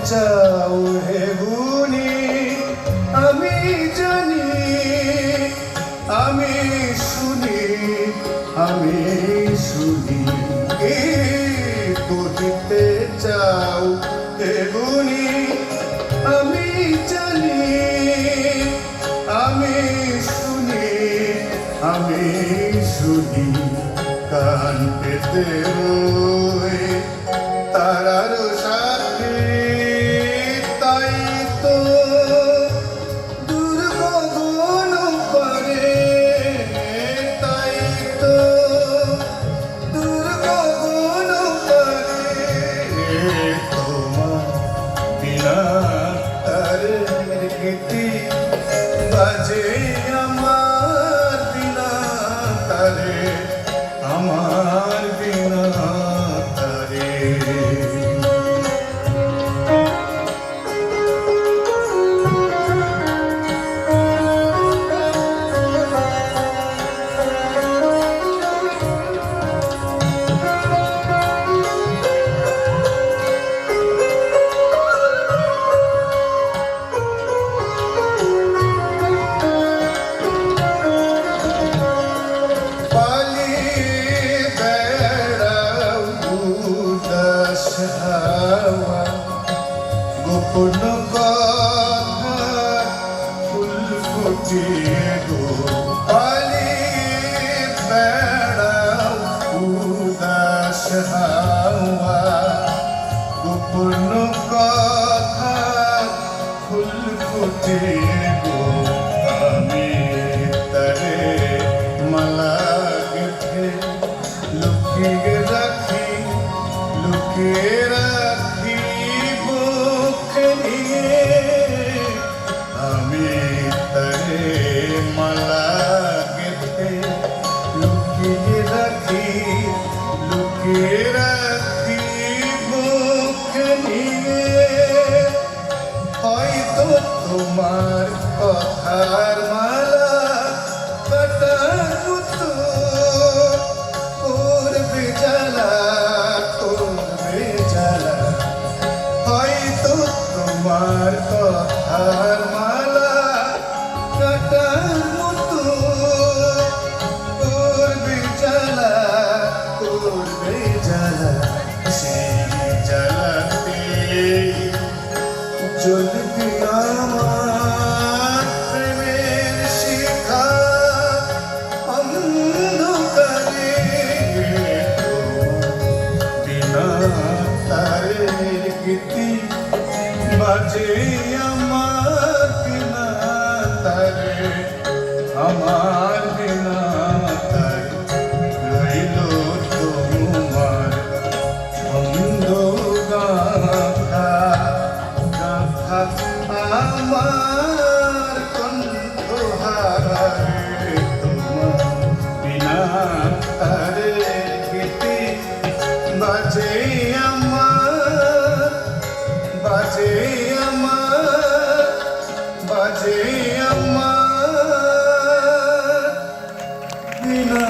চাও হে গুণী আমি জানি, আমি শুনি, আমি শুনি। কহিতে চাও হে গুণী আমি জানি, আমি শুনি, আমি শুনি। কান পেতে রই তারার সাথে, তাই তো দূর গগন পারে, তাই তো দূর গগন পারে। তোমার বিনা তারের গীতি বাজে আমার বিনা তারে, আমার বিনা তারে। হাওয়া গোপন কথা ফুল ফুটিয়ে গো পালি বেড়াও উদাস হাওয়া গোপন কথা ফুল ফুটিয়ে গো। আমি তারে মালা গেঁথে লুকিয়ে রাখি, লুকিয়ে রাখি বুকে নিয়ে। আমি তারে মালা গেঁথে লুকিয়ে রাখি, লুকিয়ে রাখি বুকে নিয়ে। হয়তো তোমার কথার মালা কাটার মতো করবে জ্বালা, করবে জ্বালা। হয়তো তোমার কথার মালা কাটার মতো করবে জ্বালা, করবে জ্বালা। সেই জ্বালাতে জ্বলবে আমার প্রেমের শিখা অন্ধকারে। বিনা তারের গীতি বাজে আমার বিনা তারে, আমার বিনা তারে। রইল তোমার ছন্দ গাথা, গাথা আমার কণ্ঠহারে। তোমার বিনা তারের গীতি বাজে আমার, বাজে আমার, বাজে আমার বিনা